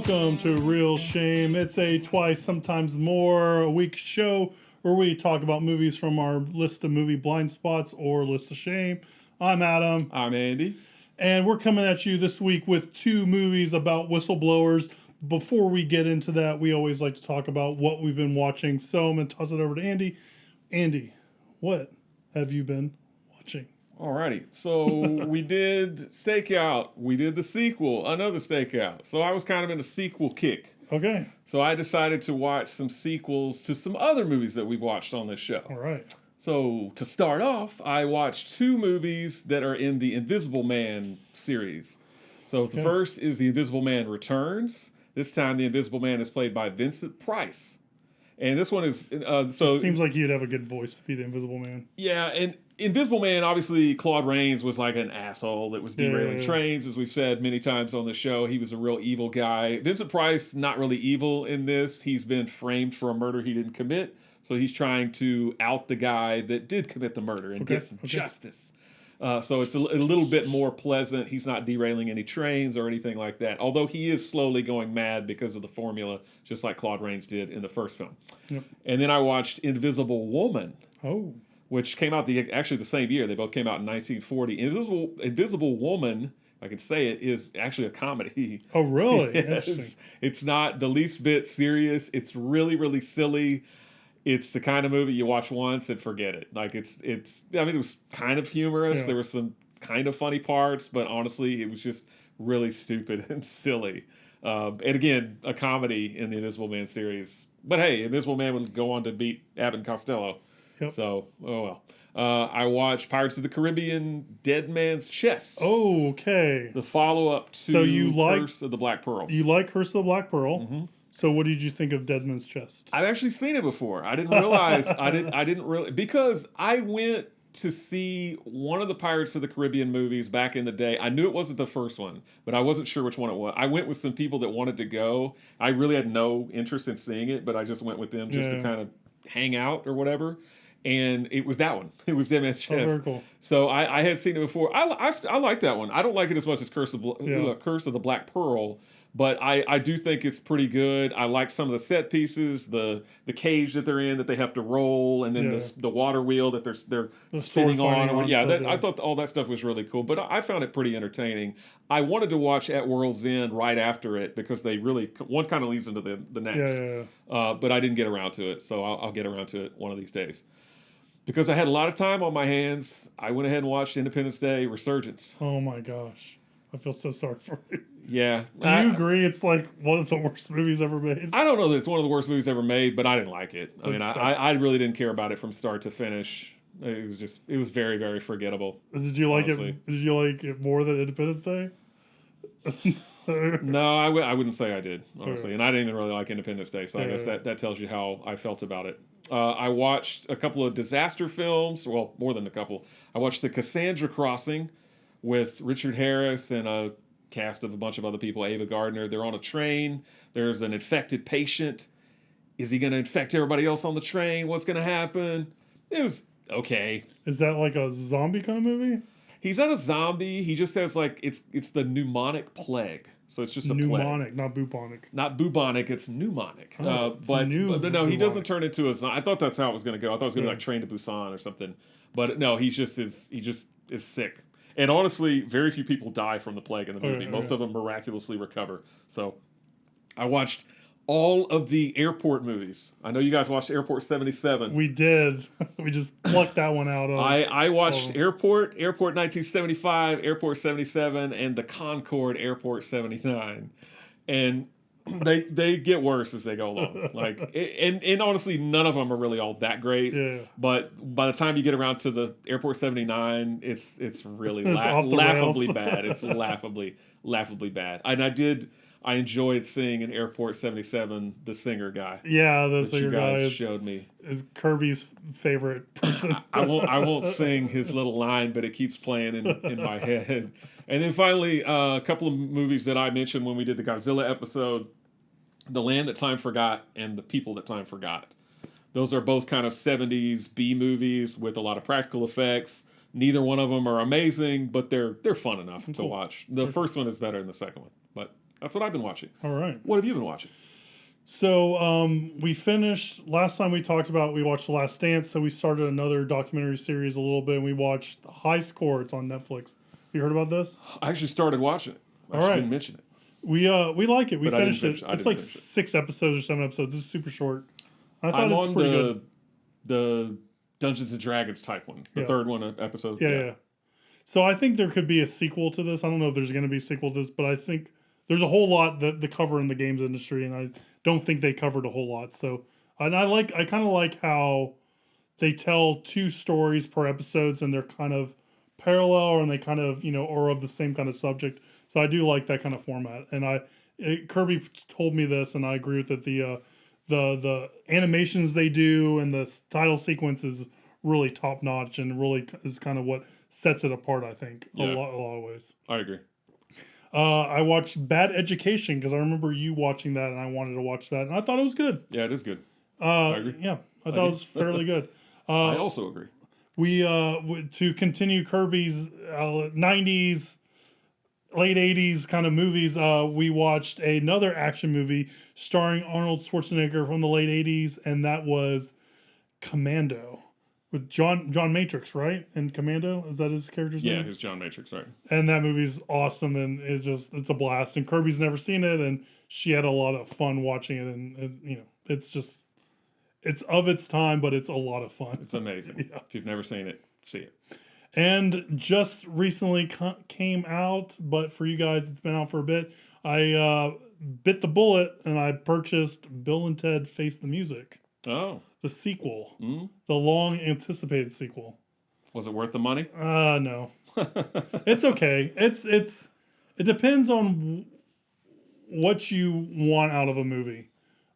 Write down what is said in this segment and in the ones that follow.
Welcome to Real Shame. It's a twice, sometimes more a week show where we talk about movies from our list of movie blind spots or list of shame. I'm Adam. I'm Andy. And we're coming at you this week with two movies about whistleblowers. Before we get into that, we always like to talk about what we've been watching. So I'm going to toss it over to Andy. Andy, what have you been watching? Alrighty, so we did Stakeout. We did the sequel, another Stakeout. So I was kind of in a sequel kick. Okay. So I decided to watch some sequels to some other movies that we've watched on this show. All right. So to start off, I watched two movies that are in the Invisible Man series. So the first is The Invisible Man Returns. This time the Invisible Man is played by Vincent Price. And this one is... It seems like you'd have a good voice to be the Invisible Man. Yeah, and Invisible Man, obviously, Claude Rains was like an asshole that was derailing trains, as we've said many times on the show. He was a real evil guy. Vincent Price, not really evil in this. He's been framed for a murder he didn't commit, so he's trying to out the guy that did commit the murder and get some justice. So it's a little bit more pleasant. He's not derailing any trains or anything like that, although he is slowly going mad because of the formula, just like Claude Rains did in the first film. Yep. And then I watched Invisible Woman. Oh. Which came out actually the same year. They both came out in 1940. Invisible Woman, if I can say it, is actually a comedy. Oh, really? Yes. Interesting. It's not the least bit serious. It's really, really silly. It's the kind of movie you watch once and forget it. Like it was kind of humorous. There were some kind of funny parts, but honestly, it was just really stupid and silly. And again, a comedy in the Invisible Man series. But hey, Invisible Man would go on to beat Abbott and Costello. Yep. So, oh well. I watched Pirates of the Caribbean, Dead Man's Chest. Oh, okay. The follow-up to Curse of the Black Pearl. You like Curse of the Black Pearl. Mm-hmm. So what did you think of Dead Man's Chest? I've actually seen it before. I didn't realize, I didn't really, because I went to see one of the Pirates of the Caribbean movies back in the day. I knew it wasn't the first one, but I wasn't sure which one it was. I went with some people that wanted to go. I really had no interest in seeing it, but I just went with them just to kind of hang out or whatever. And it was that one. It was Dead Man's Chest. Oh, very cool. So I had seen it before. I like that one. I don't like it as much as Curse of the Black Pearl, but I do think it's pretty good. I like some of the set pieces, the cage that they're in that they have to roll, and then the water wheel that they're spinning on. I thought all that stuff was really cool, but I found it pretty entertaining. I wanted to watch At World's End right after it because one kind of leads into the next. But I didn't get around to it, so I'll get around to it one of these days. Because I had a lot of time on my hands, I went ahead and watched Independence Day Resurgence. Oh my gosh. I feel so sorry for you. Yeah. Do you agree it's like one of the worst movies ever made? I don't know that it's one of the worst movies ever made, but I didn't like it. I really didn't care about it from start to finish. It was very, very forgettable. Did you like it? Did you like it more than Independence Day? No, I wouldn't say I did, honestly. And I didn't even really like Independence Day, so I guess that tells you how I felt about it. I watched a couple of disaster films. Well, more than a couple. I watched The Cassandra Crossing with Richard Harris and a cast of a bunch of other people, Ava Gardner. They're on a train. There's an infected patient. Is he going to infect everybody else on the train? What's going to happen? It was okay. Is that like a zombie kind of movie? He's not a zombie. He just has it's the pneumonic plague. So it's just a pneumonic, plague. Not bubonic. Not bubonic, it's pneumonic. But no, he doesn't turn into a zombie. I thought that's how it was going to go. I thought it was going to be like Train to Busan or something. But no, he just is sick. And honestly, very few people die from the plague in the movie. Most of them miraculously recover. So I watched all of the airport movies. I know you guys watched Airport 77. We did. We just plucked that one out. I watched Airport 1975, Airport 77, and the Concorde Airport 79. And they get worse as they go along. And honestly, none of them are really all that great. Yeah. But by the time you get around to the Airport 79, it's really laughably bad. It's laughably bad. And I enjoyed seeing in Airport 77 the singer guy. Yeah, the singer guy showed me is Kirby's favorite person. I won't sing his little line, but it keeps playing in my head. And then finally, a couple of movies that I mentioned when we did the Godzilla episode: The Land That Time Forgot and The People That Time Forgot. Those are both kind of 70s B movies with a lot of practical effects. Neither one of them are amazing, but they're fun enough to watch. The first one is better than the second one, but That's what I've been watching. All right. What have you been watching? So we finished, last time we talked about, we watched The Last Dance, so we started another documentary series a little bit, and we watched High Score. It's on Netflix. You heard about this? I actually started watching it. I just didn't mention it. We like it. We But finished it. It's like 6 episodes or 7 episodes. It's super short. I thought it's pretty good. The Dungeons and Dragons type one. The third one episode. Yeah. So I think there could be a sequel to this. I don't know if there's going to be a sequel to this, but I think there's a whole lot that they cover in the games industry, and I don't think they covered a whole lot. So, and I kind of like how they tell 2 stories per episodes, and they're kind of parallel, and they kind of, are of the same kind of subject. So I do like that kind of format. And Kirby told me this, and I agree with it. The animations they do and the title sequence is really top notch, and really is kind of what sets it apart, I think, a lot of ways. I agree. I watched Bad Education because I remember you watching that, and I wanted to watch that, and I thought it was good. Yeah, it is good. I agree. Yeah, I thought it was fairly good. I also agree. We to continue Kirby's 90s, late 80s kind of movies, we watched another action movie starring Arnold Schwarzenegger from the late 80s, and that was Commando. With John Matrix, right? And Commando, is that his character's name? Yeah, he's John Matrix, right? And that movie's awesome, and it's a blast. And Kirby's never seen it, and she had a lot of fun watching it. And it's of its time, but it's a lot of fun. It's amazing. If you've never seen it, see it. And just recently came out, but for you guys, it's been out for a bit. I bit the bullet, and I purchased Bill and Ted Face the Music. Oh. The sequel. The long-anticipated sequel. Was it worth the money? No. It's okay. It depends on what you want out of a movie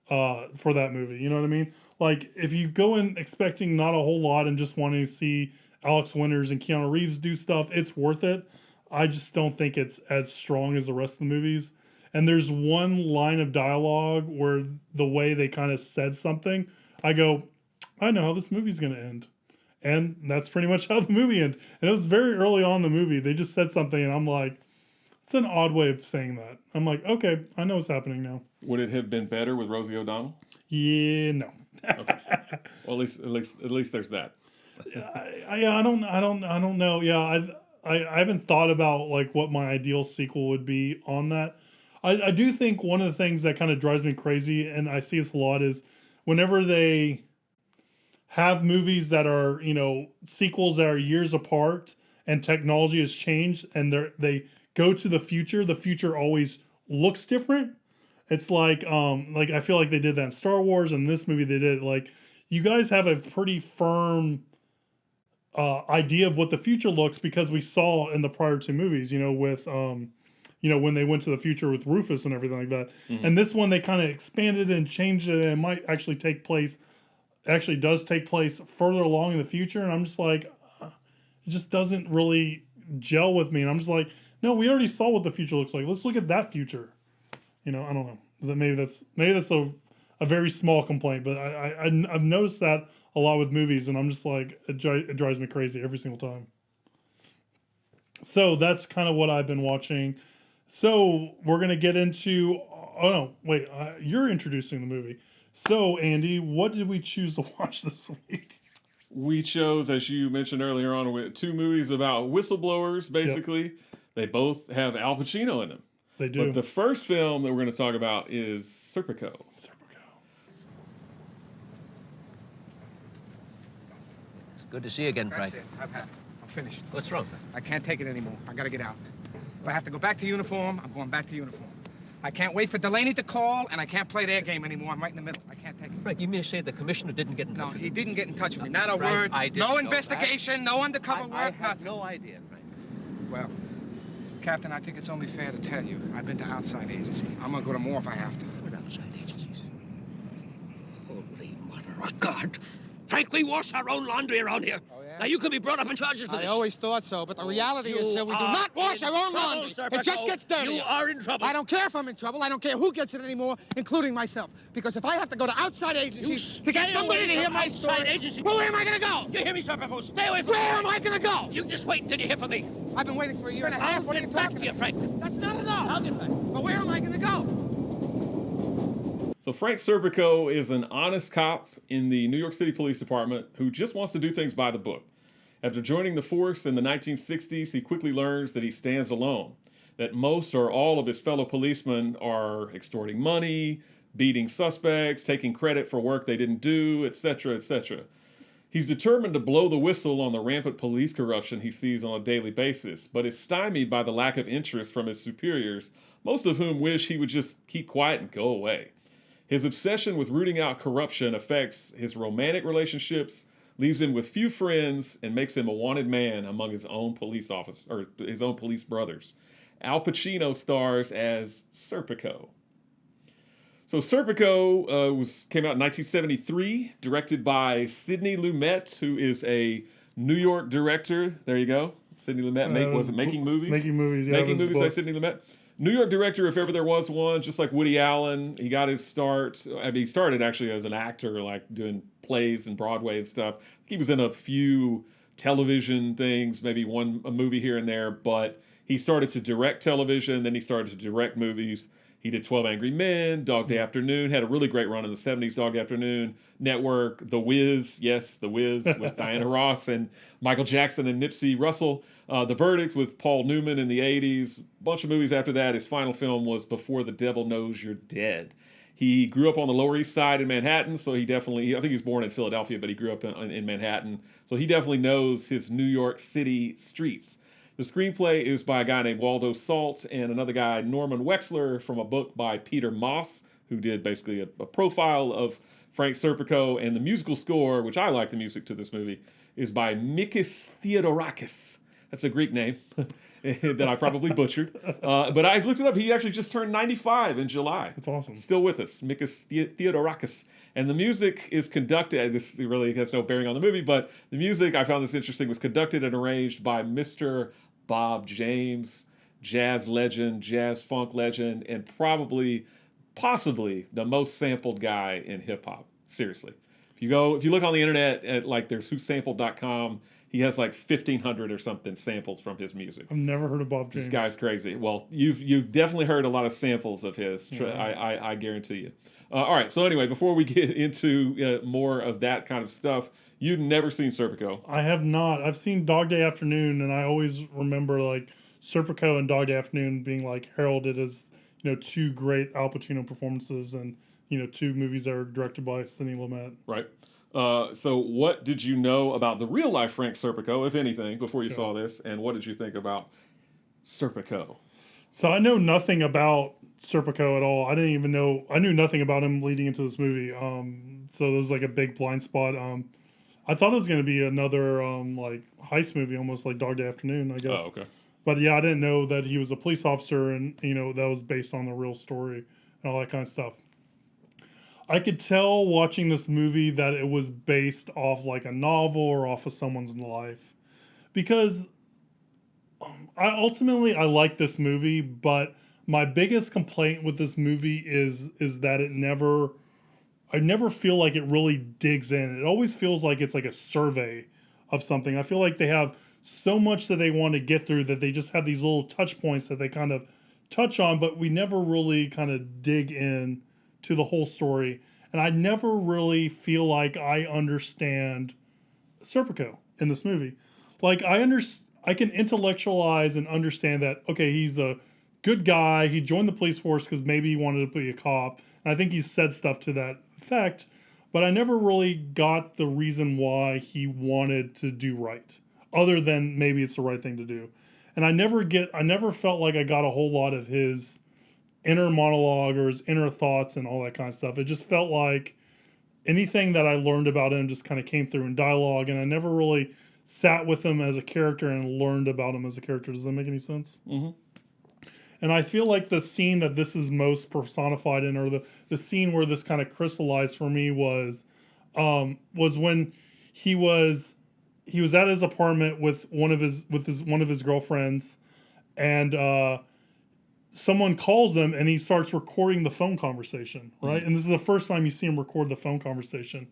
for that movie. You know what I mean? Like, if you go in expecting not a whole lot and just wanting to see Alex Winters and Keanu Reeves do stuff, it's worth it. I just don't think it's as strong as the rest of the movies. And there's one line of dialogue where the way they kind of said something, I go, I know how this movie's going to end. And that's pretty much how the movie ended. And it was very early on in the movie. They just said something, and I'm like, it's an odd way of saying that. I'm like, okay, I know what's happening now. Would it have been better with Rosie O'Donnell? Yeah, no. Okay. Well, at least there's that. I don't know. Yeah, I haven't thought about like what my ideal sequel would be on that. I do think one of the things that kind of drives me crazy, and I see this a lot, is whenever they have movies that are, sequels that are years apart and technology has changed and they go to the future always looks different. It's like I feel like they did that in Star Wars, and this movie they did. Like, you guys have a pretty firm idea of what the future looks because we saw in the prior 2 movies, with when they went to the future with Rufus and everything like that. Mm-hmm. And this one, they kind of expanded and changed it, and it might actually does take place further along in the future. And I'm just like, it just doesn't really gel with me. And I'm just like, no, we already saw what the future looks like. Let's look at that future. I don't know. Maybe that's a very small complaint, but I've noticed that a lot with movies, and I'm just like, it drives me crazy every single time. So that's kind of what I've been watching. So we're going to get into... Oh, no. Wait. You're introducing the movie. So, Andy, what did we choose to watch this week? We chose, as you mentioned earlier on, 2 movies about whistleblowers, basically. Yep. They both have Al Pacino in them. They do. But the first film that we're going to talk about is Serpico. It's good to see you again, Frank. That's it. I'm finished. What's wrong? I can't take it anymore. I gotta get out. If I have to go back to uniform, I'm going back to uniform. I can't wait for Delaney to call, and I can't play their game anymore. I'm right in the middle. I can't take it. Frank, you mean to say the commissioner didn't get in touch with you? No, he didn't get in touch with me. Not a Frank, word. I didn't No know investigation, no undercover work, I have nothing. no idea, Frank. Well, Captain, I think it's only fair to tell you, I've been to outside agency. I'm gonna go to more if I have to. What outside agencies? Holy mother of God! Frank, we wash our own laundry around here. Oh, yeah? Now, you could be brought up in charges for I this. always thought so, but the reality is, sir, we do not wash our own laundry. Serpico. It just gets dirty. You are in trouble. I don't care if I'm in trouble. I don't care who gets it anymore, including myself. Because if I have to go to outside agencies to get somebody to hear my story, well, where am I going to go? You hear me, Serpico? Stay away from me. Where am I going to go? You just wait until you hear from me. I've been waiting for a year and a half. What are you talking to you, Frank. That's not enough. I'll get back. But But where am I going to go? So Frank Serpico is an honest cop in the New York City Police Department who just wants to do things by the book. After joining the force in the 1960s, he quickly learns that he stands alone, that most or all of his fellow policemen are extorting money, beating suspects, taking credit for work they didn't do, etc., etc. He's determined to blow the whistle on the rampant police corruption he sees on a daily basis, but is stymied by the lack of interest from his superiors, most of whom wish he would just keep quiet and go away. His obsession with rooting out corruption affects his romantic relationships, leaves him with few friends, and makes him a wanted man among his own police officers or his own police brothers. Al Pacino stars as Serpico. So Serpico came out in 1973, directed by Sidney Lumet, who is a New York director. There you go. Sidney Lumet making movies? Making movies, yeah. Making movies by Sidney Lumet. New York director, if ever there was one, just like Woody Allen. He got his start. I mean, he started actually as an actor, like doing plays and Broadway and stuff. He was in a few television things, maybe a movie here and there, but he started to direct television, then he started to direct movies. He did 12 Angry Men, Dog Day Afternoon, had a really great run in the 70s, Dog Day Afternoon, Network, The Wiz, yes, The Wiz, with Diana Ross and Michael Jackson and Nipsey Russell. The Verdict with Paul Newman in the 80s, a bunch of movies after that. His final film was Before the Devil Knows You're Dead. He grew up on the Lower East Side in Manhattan, so I think he was born in Philadelphia, but he grew up in Manhattan. So he definitely knows his New York City streets. The screenplay is by a guy named Waldo Saltz and another guy, Norman Wexler, from a book by Peter Moss, who did basically a profile of Frank Serpico. And the musical score, which I like the music to this movie, is by Mikis Theodorakis. That's a Greek name that I probably butchered. But I looked it up. He actually just turned 95 in July. That's awesome. Still with us, Mikis Theodorakis. And the music is conducted, this really has no bearing on the movie, but the music, I found this interesting, was conducted and arranged by Mr. Bob James, jazz legend, jazz funk legend, and possibly the most sampled guy in hip hop. Seriously. If you look on the internet at there's whosampled.com, he has 1,500 or something samples from his music. I've never heard of Bob James. This guy's crazy. Well, you've definitely heard a lot of samples of his. Yeah. I guarantee you. All right. So anyway, before we get into more of that kind of stuff, you've never seen Serpico. I have not. I've seen Dog Day Afternoon, and I always remember Serpico and Dog Day Afternoon being heralded as two great Al Pacino performances, and two movies that are directed by Sidney Lumet. Right. So what did you know about the real life Frank Serpico, if anything, before you saw this, and what did you think about Serpico? So I know nothing about Serpico at all. I knew nothing about him leading into this movie. So there was a big blind spot. I thought it was going to be another heist movie, almost like Dog Day Afternoon, I guess. Oh, okay. But yeah, I didn't know that he was a police officer, and that was based on the real story and all that kind of stuff. I could tell watching this movie that it was based off a novel or off of someone's life, because I like this movie, but my biggest complaint with this movie is that I never feel like it really digs in. It always feels like it's a survey of something. I feel like they have so much that they want to get through that they just have these little touch points that they kind of touch on, but we never really kind of dig in to the whole story. And I never really feel like I understand Serpico in this movie. I can intellectualize and understand that, okay, he's a good guy. He joined the police force because maybe he wanted to be a cop. And I think he said stuff to that effect. But I never really got the reason why he wanted to do right, other than maybe it's the right thing to do. And I never felt like I got a whole lot of his inner monologue or his inner thoughts and all that kind of stuff. It just felt like anything that I learned about him just kind of came through in dialogue, and I never really sat with him as a character and learned about him as a character. Does that make any sense? Mm-hmm. And I feel like the scene that this is most personified in, or the scene where this kind of crystallized for me was when he was at his apartment with one of his girlfriends, and someone calls him and he starts recording the phone conversation, right? Mm-hmm. And this is the first time you see him record the phone conversation.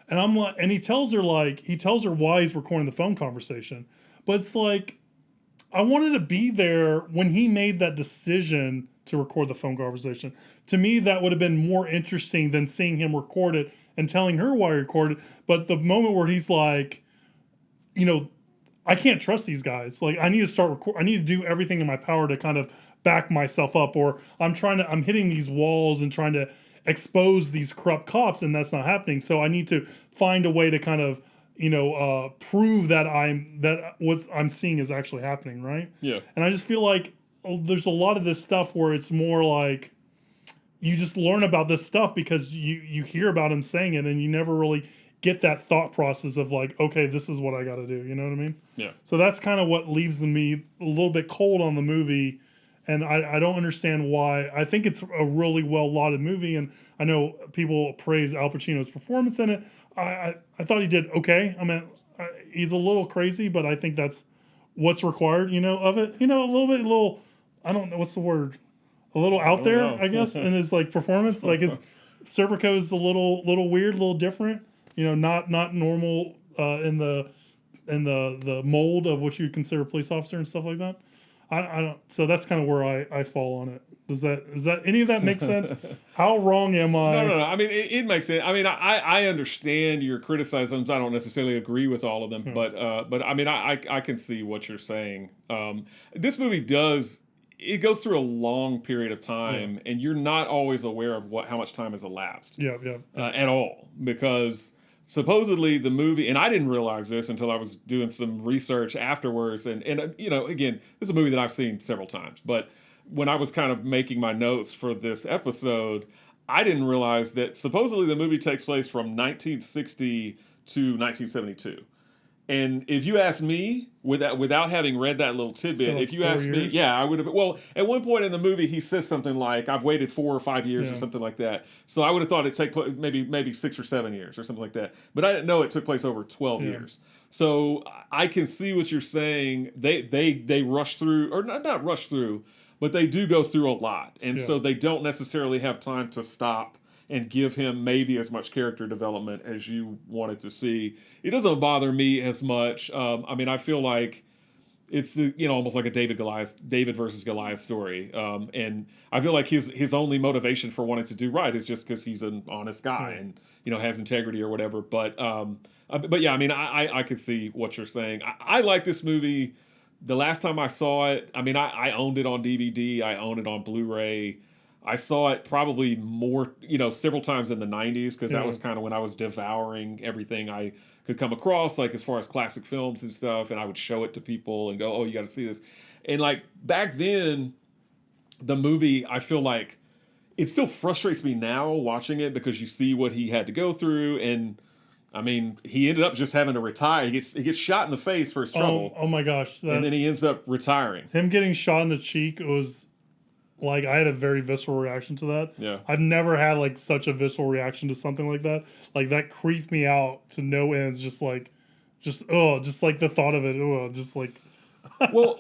And I'm like, and he tells her why he's recording the phone conversation. But it's I wanted to be there when he made that decision to record the phone conversation. To me, that would have been more interesting than seeing him record it and telling her why he recorded it. But the moment where he's like, you know, I can't trust these guys. Like, I need to start I need to do everything in my power to kind of back myself up, or I'm hitting these walls and trying to expose these corrupt cops, and that's not happening. So I need to find a way to kind of, prove that what I'm seeing is actually happening, right? Yeah. And I just feel like there's a lot of this stuff where it's more like you just learn about this stuff because you hear about him saying it, and you never really get that thought process of like, okay, this is what I got to do. You know what I mean? Yeah. So that's kind of what leaves me a little bit cold on the movie. And I don't understand why. I think it's a really well-lauded movie, and I know people praise Al Pacino's performance in it. I thought he did okay. I mean, he's a little crazy, but I think that's what's required, of it. A little, I don't know, what's the word? A little out there, I guess, in his like performance. Like Serpico's a little weird, a little different. Not normal in the mold of what you would consider a police officer and stuff like that. I don't. So that's kind of where I fall on it. Does that any of that make sense? How wrong am I? No. I mean, it makes sense. I mean, I understand your criticisms. I don't necessarily agree with all of them, but I mean, I can see what you're saying. This movie it goes through a long period of time, and you're not always aware of how much time has elapsed. At all, because supposedly the movie, and I didn't realize this until I was doing some research afterwards, and again, this is a movie that I've seen several times, but when I was kind of making my notes for this episode, I didn't realize that supposedly the movie takes place from 1960 to 1972. And if you ask me, without having read that little tidbit, So, if you asked me, I would have. Well, at one point in the movie, he says something like, "I've waited 4 or 5 years," or something like that. So I would have thought it'd take maybe 6 or 7 years or something like that. But I didn't know it took place over 12 years. So I can see what you're saying. They rush through, or not rush through, but they do go through a lot, and so they don't necessarily have time to stop and give him maybe as much character development as you wanted to see. It doesn't bother me as much. I mean, I feel like it's almost like a David versus Goliath story, and I feel like his only motivation for wanting to do right is just because he's an honest guy and has integrity or whatever. But yeah, I mean, I could see what you're saying. I like this movie. The last time I saw it, I mean, I owned it on DVD. I own it on Blu-ray. I saw it probably more, several times in the 90s, because that was kind of when I was devouring everything I could come across, like as far as classic films and stuff, and I would show it to people and go, "Oh, you got to see this." And like back then, the movie, I feel like it still frustrates me now watching it, because you see what he had to go through, and I mean, he ended up just having to retire. He gets shot in the face for his trouble. Oh my gosh! And then he ends up retiring. Him getting shot in the cheek was. Like, I had a very visceral reaction to that. Yeah. I've never had, like, such a visceral reaction to something like that. Like, that creeped me out to no ends. Just like the thought of it. Just like... Well,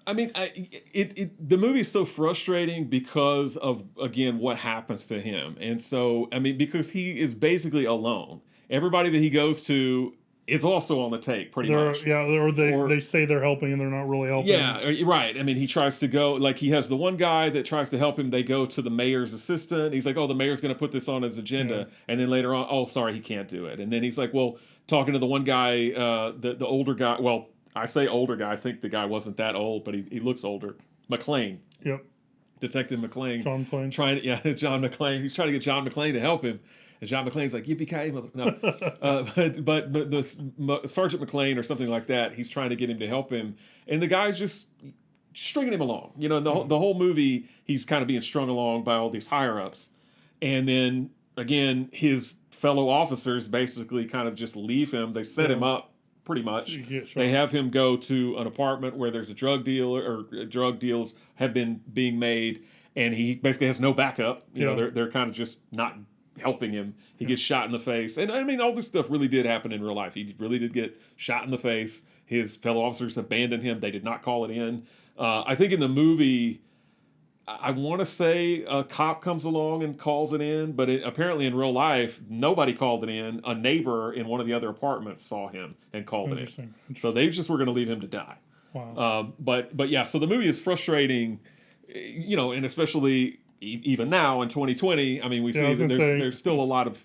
I mean, the movie is so frustrating because of, again, what happens to him. And so, I mean, because he is basically alone. Everybody that he goes to is also on the take, pretty much. Yeah, or they say they're helping and they're not really helping. Yeah, right. I mean, he tries to go, like, he has the one guy that tries to help him. They go to the mayor's assistant. He's like, "Oh, the mayor's going to put this on his agenda." Yeah. And then later on, "Oh, sorry, he can't do it." And then he's like, well, talking to the one guy, the older guy. Well, I say older guy. I think the guy wasn't that old, but he looks older. McClane. Yep. Detective McClane. John McClane. John McClane. He's trying to get John McClane to help him. And John McClane's like, "Yippee-ki-yay, mother..." No. But the Sergeant McClane or something like that, he's trying to get him to help him. And the guy's just stringing him along. The whole movie, he's kind of being strung along by all these higher-ups. And then, again, his fellow officers basically kind of just leave him. They set him up, pretty much. They have him go to an apartment where there's a drug dealer, or drug deals have been being made, and he basically has no backup. They're kind of just not helping him. He gets shot in the face. And I mean, all this stuff really did happen in real life. He really did get shot in the face. His fellow officers abandoned him. They did not call it in. I think in the movie, I want to say a cop comes along and calls it in, but apparently in real life, nobody called it in. A neighbor in one of the other apartments saw him and called it in. So they just were going to leave him to die. Wow. But yeah, so the movie is frustrating and especially even now in 2020, I mean, we see that there's still a lot of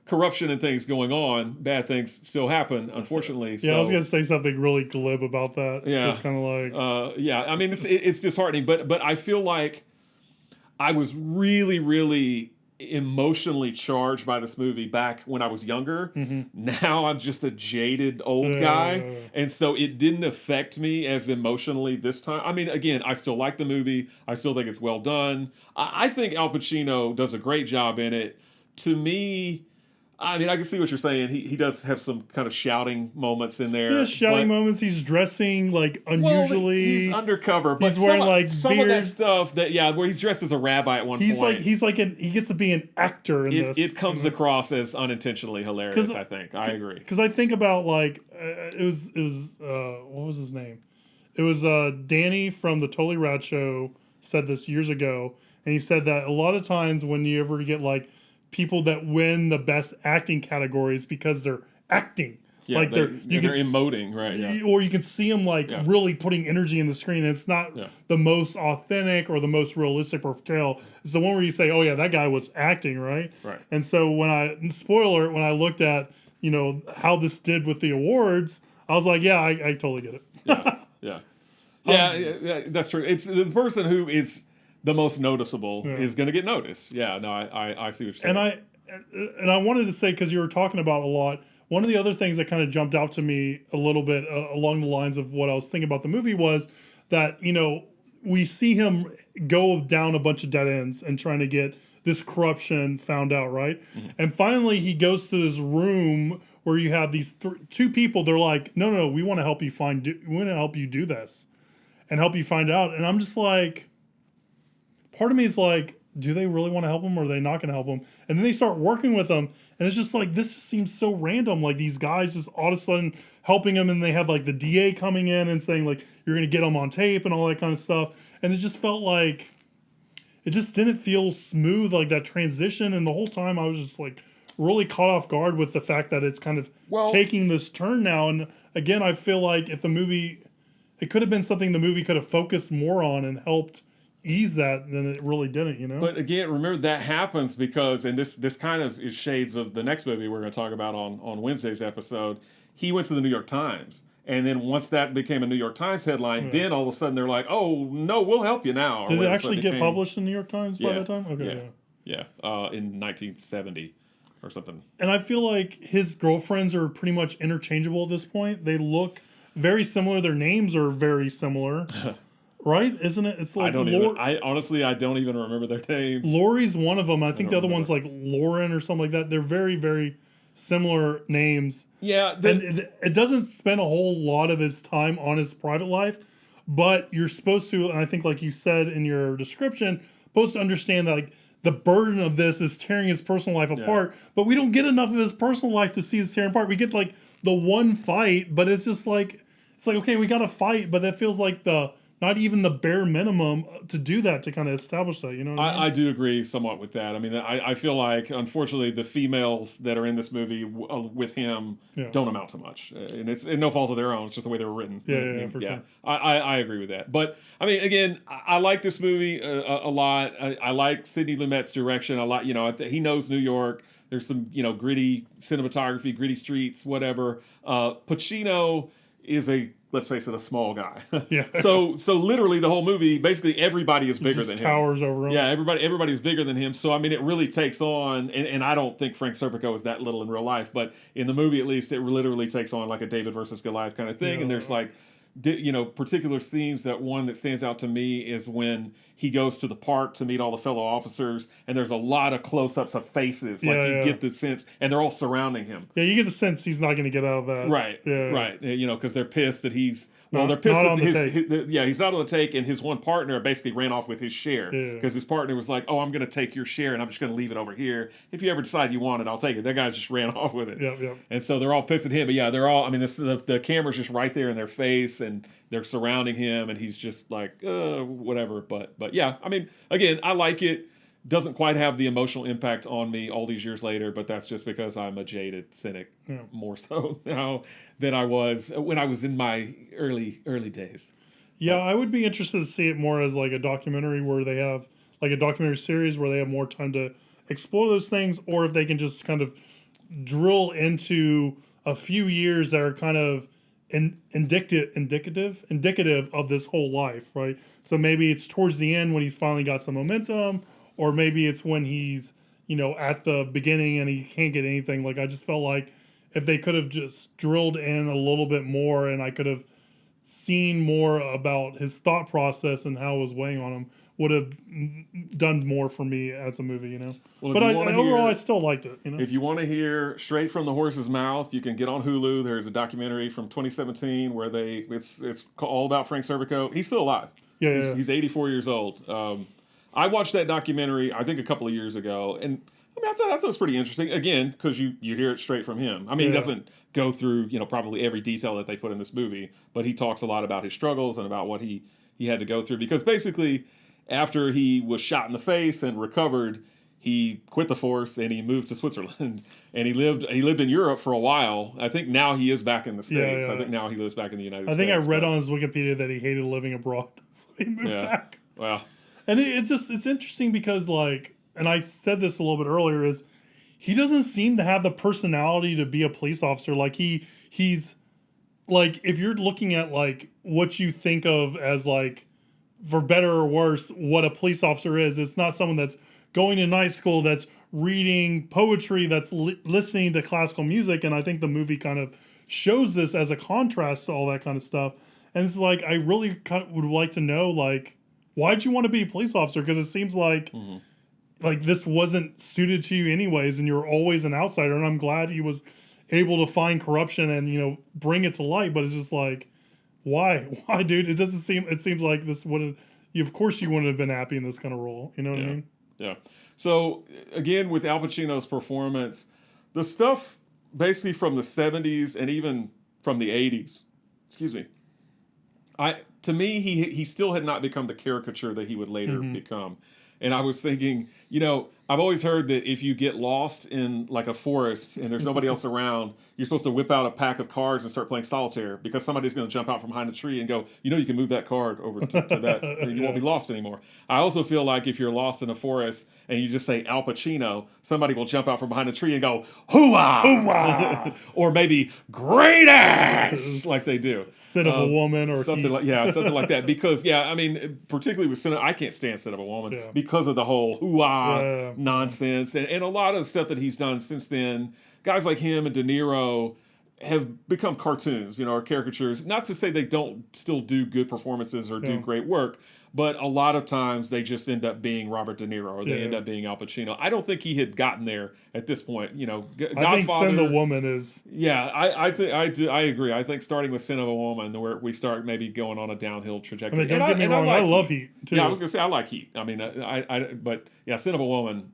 corruption and things going on. Bad things still happen, unfortunately. Yeah, I was gonna say something really glib about that. Yeah, it's kind of like I mean, it's disheartening, but I feel like I was really, really emotionally charged by this movie back when I was younger. Now I'm just a jaded old guy, and so it didn't affect me as emotionally this time. I mean, again, I still like the movie. I still think it's well done. I think Al Pacino does a great job in it. To me, I mean, I can see what you're saying. He does have some kind of shouting moments in there. Yeah, shouting moments. He's dressing like unusually. He's undercover, but he's wearing some of that stuff where he's dressed as a rabbi at one point. He gets to be an actor in this. It comes across as unintentionally hilarious. I think I agree because I think about like it was what was his name? It was Danny from the Totally Rad Show said this years ago, and he said that a lot of times when you ever get like people that win the best acting categories because they're acting. Yeah, like they're emoting, right? Yeah. Or you can see them like really putting energy in the screen. And it's not the most authentic or the most realistic portrayal. It's the one where you say, "Oh yeah, that guy was acting," right? Right. And so when I looked at how this did with the awards, I was like, "Yeah, I totally get it." Yeah, that's true. It's the person who is the most noticeable is going to get noticed. Yeah, no, I see what you're saying. And I wanted to say, because you were talking about a lot, one of the other things that kind of jumped out to me a little bit along the lines of what I was thinking about the movie was that, we see him go down a bunch of dead ends and trying to get this corruption found out, right? And finally he goes to this room where you have these two people. They're like, no, we want to help you we want to help you do this and help you find out. And I'm just like, part of me is like, do they really want to help him or are they not going to help him? And then they start working with him. And it's just like, this just seems so random. Like these guys just all of a sudden helping him. And they have like the DA coming in and saying like, you're going to get him on tape and all that kind of stuff. And it just felt like, it just didn't feel smooth, like that transition. And the whole time I was just like really caught off guard with the fact that it's kind of taking this turn now. And again, I feel like if the movie, it could have been something the movie could have focused more on and helped ease that, then it really didn't, But again, remember that happens because, and this kind of is shades of the next movie we're going to talk about on Wednesday's episode. He went to the New York Times, and then once that became a New York Times headline, then all of a sudden they're like, "Oh no, we'll help you now." Did it actually get published in the New York Times by that time? Okay, yeah, in 1970 or something. And I feel like his girlfriends are pretty much interchangeable at this point. They look very similar. Their names are very similar. Right? Isn't it? It's like I honestly don't even remember their names. Lori's one of them. I think the other one's like Lauren or something like that. They're very, very similar names. Yeah. And it doesn't spend a whole lot of his time on his private life, but you're supposed to, and I think like you said in your description, supposed to understand that like the burden of this is tearing his personal life apart, but we don't get enough of his personal life to see this tearing apart. We get like the one fight, but it's just like, okay, we got to fight, but that feels like not even the bare minimum to do that, to kind of establish that, what I mean? I do agree somewhat with that. I mean, I feel like, unfortunately, the females that are in this movie with him don't amount to much. And it's no fault of their own. It's just the way they were written. Yeah, for sure. I agree with that. But, I mean, again, I like this movie a lot. I like Sidney Lumet's direction. I like, he knows New York. There's some, gritty cinematography, gritty streets, whatever. Pacino is let's face it, a small guy. Yeah. So literally the whole movie, basically everybody is bigger than him. Towers over him. Yeah, everybody's bigger than him. So I mean, it really takes on, and I don't think Frank Serpico is that little in real life, but in the movie at least, it literally takes on like a David versus Goliath kind of thing. Yeah. And there's like, particular scenes. That one that stands out to me is when he goes to the park to meet all the fellow officers, and there's a lot of close-ups of faces. Like you get the sense, and they're all surrounding him. Yeah, you get the sense he's not going to get out of that. Right. Yeah. Right. Because they're pissed that he's. Well, they're pissed that he's not on the take, and his one partner basically ran off with his share because his partner was like, "Oh, I'm going to take your share, and I'm just going to leave it over here. If you ever decide you want it, I'll take it." That guy just ran off with it. Yep. And so they're all pissed at him, but they're all. I mean, the camera's just right there in their face, and they're surrounding him, and he's just like, whatever. But yeah, I mean, again, I like it. Doesn't quite have the emotional impact on me all these years later, but that's just because I'm a jaded cynic more so now than I was when I was in my early days. Yeah, I would be interested to see it more as like a documentary where they have like a documentary series where they have more time to explore those things, or if they can just kind of drill into a few years that are kind of indicative of this whole life, right? So maybe it's towards the end when he's finally got some momentum, or maybe it's when he's, at the beginning and he can't get anything. Like, I just felt like if they could have just drilled in a little bit more and I could have seen more about his thought process and how it was weighing on him, would have done more for me as a movie, Well, but overall, I still liked it. If you want to hear straight from the horse's mouth, you can get on Hulu. There's a documentary from 2017 where it's all about Frank Serpico. He's still alive. Yeah, he's 84 years old. I watched that documentary, I think, a couple of years ago, and I thought it was pretty interesting. Again, because you hear it straight from him. I mean, he doesn't go through probably every detail that they put in this movie, but he talks a lot about his struggles and about what he had to go through. Because basically, after he was shot in the face and recovered, he quit the force and he moved to Switzerland, and he lived in Europe for a while. I think now he is back in the States. Yeah. I think now he lives back in the United States. I think I read on his Wikipedia that he hated living abroad, so he moved back. Wow. And it's interesting because, like, and I said this a little bit earlier, is he doesn't seem to have the personality to be a police officer. Like he's like, if you're looking at like what you think of as like, for better or worse, what a police officer is, it's not someone that's going to night school, that's reading poetry, that's listening to classical music. And I think the movie kind of shows this as a contrast to all that kind of stuff. And it's like, I really kind of would like to know, like, why'd you want to be a police officer? Because it seems like like this wasn't suited to you anyways, and you're always an outsider. And I'm glad he was able to find corruption and bring it to light. But it's just like, why, dude? It seems like this wouldn't. Of course, you wouldn't have been happy in this kind of role. You know what I mean? Yeah. So again, with Al Pacino's performance, the stuff basically from the 70s and even from the 80s. Excuse me. To me, he still had not become the caricature that he would later become. And I was thinking, I've always heard that if you get lost in like a forest and there's nobody else around, you're supposed to whip out a pack of cards and start playing solitaire, because somebody's going to jump out from behind a tree and go, you can move that card over to that and you won't be lost anymore. I also feel like if you're lost in a forest and you just say Al Pacino, somebody will jump out from behind a tree and go, hoo-ah! Hoo-ah! Or maybe great ass, like they do. Sin of a woman or something something like that. Because I mean, particularly with Sin, I can't stand Sin of a Woman because of the whole hoo-ah nonsense and a lot of stuff that he's done since then. Guys like him and De Niro have become cartoons, or caricatures. Not to say they don't still do good performances or do great work, but a lot of times they just end up being Robert De Niro or they end up being Al Pacino. I don't think he had gotten there at this point. Godfather, I think Sin of a Woman is. Yeah, I agree. I think starting with Sin of a Woman, where we start maybe going on a downhill trajectory. I mean, don't get me wrong, I love Heat too. Yeah, I was gonna say I like Heat. I mean, but Sin of a Woman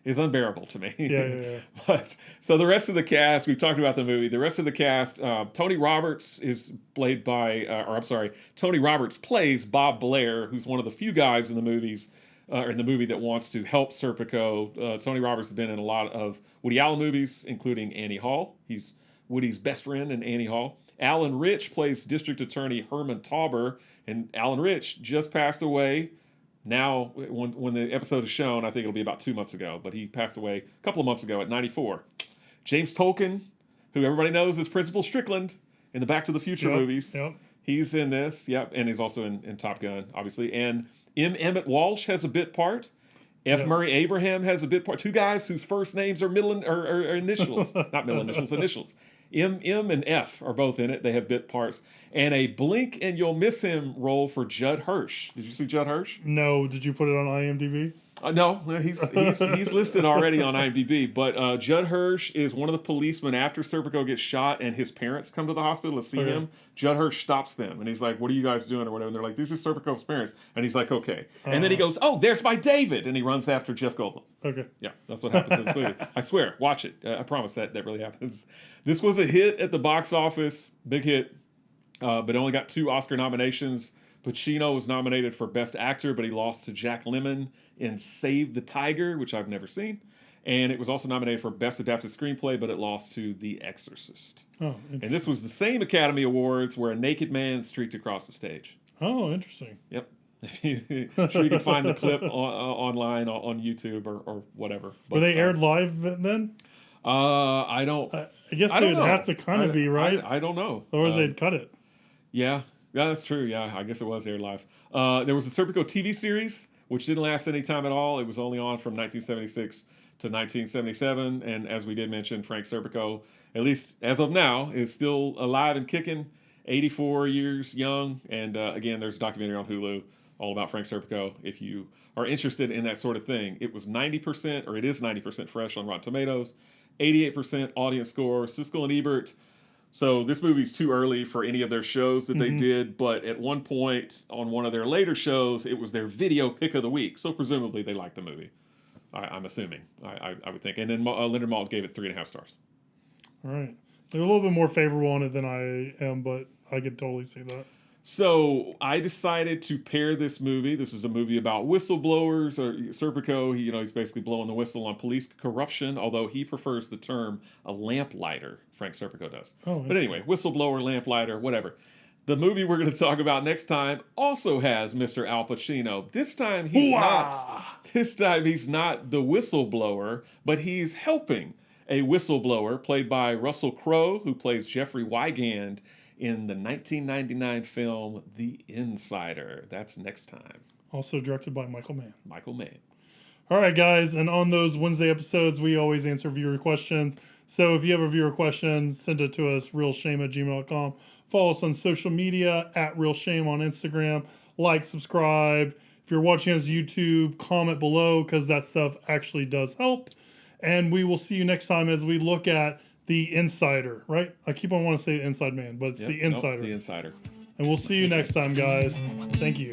is unbearable to me. Yeah. But so the rest of the cast, we've talked about the movie. The rest of the cast, Tony Roberts is played by, Tony Roberts plays Bob Blair, who's one of the few guys in the movie that wants to help Serpico. Tony Roberts has been in a lot of Woody Allen movies, including Annie Hall. He's Woody's best friend in Annie Hall. Alan Rich plays District Attorney Herman Tauber, and Alan Rich just passed away. Now, when the episode is shown, I think it'll be about 2 months ago, but he passed away a couple of months ago at 94. James Tolkien, who everybody knows as Principal Strickland in the Back to the Future movies. Yep. He's in this, and he's also in Top Gun, obviously. And M. Emmett Walsh has a bit part. F. Murray Abraham has a bit part. Two guys whose first names are initials. Not middle initials, initials. M and F are both in it. They have bit parts. And a blink and you'll miss him role for Judd Hirsch. Did you see Judd Hirsch? No. Did you put it on IMDb? No, he's listed already on IMDb. But Judd Hirsch is one of the policemen after Serpico gets shot and his parents come to the hospital to see him. Judd Hirsch stops them and he's like, "What are you guys doing?" or whatever. And they're like, "This is Serpico's parents." And he's like, "Okay." And then he goes, "Oh, there's my David," and he runs after Jeff Goldblum. Okay. Yeah, that's what happens in this movie. I swear, watch it. I promise that really happens. This was a hit at the box office, big hit, but it only got 2 Oscar nominations. Pacino was nominated for Best Actor, but he lost to Jack Lemmon in Save the Tiger, which I've never seen. And it was also nominated for Best Adapted Screenplay, but it lost to The Exorcist. Oh, and this was the same Academy Awards where a naked man streaked across the stage. Oh, interesting. Yep. Sure, you can find the clip online on YouTube or whatever. Were they aired live then? I don't. I guess they would have to kind of be, right? I don't know. Otherwise, they'd cut it. Yeah, that's true. Yeah, I guess it was aired live. There was a Serpico TV series, which didn't last any time at all. It was only on from 1976 to 1977. And as we did mention, Frank Serpico, at least as of now, is still alive and kicking, 84 years young. And again, there's a documentary on Hulu all about Frank Serpico if you are interested in that sort of thing. It was 90%, or it is 90% fresh on Rotten Tomatoes, 88% audience score, Siskel and Ebert. So this movie's too early for any of their shows that they did, but at one point on one of their later shows, it was their video pick of the week. So presumably they liked the movie. I'm assuming. I would think. And then Leonard Maltin gave it 3.5 stars. All right. They're a little bit more favorable on it than I am, but I could totally see that. So I decided to pair this movie. This is a movie about whistleblowers. Or Serpico, he's basically blowing the whistle on police corruption, although he prefers the term a lamplighter. Frank Serpico does. Oh, but anyway, whistleblower, lamplighter, whatever. The movie we're going to talk about next time also has Mr. Al Pacino. This time he's not the whistleblower, but he's helping a whistleblower played by Russell Crowe, who plays Jeffrey Wigand in the 1999 film The Insider. That's next time. Also directed by Michael Mann. Michael Mann. All right, guys. And on those Wednesday episodes, we always answer viewer questions. So if you have a viewer question, send it to us, realshame@gmail.com. Follow us on social media, @realshame on Instagram. Like, subscribe. If you're watching us YouTube, comment below because that stuff actually does help. And we will see you next time as we look at The Insider, right? I keep on wanting to say Inside Man, but it's The Insider. The Insider. And we'll see you next time, guys. Thank you.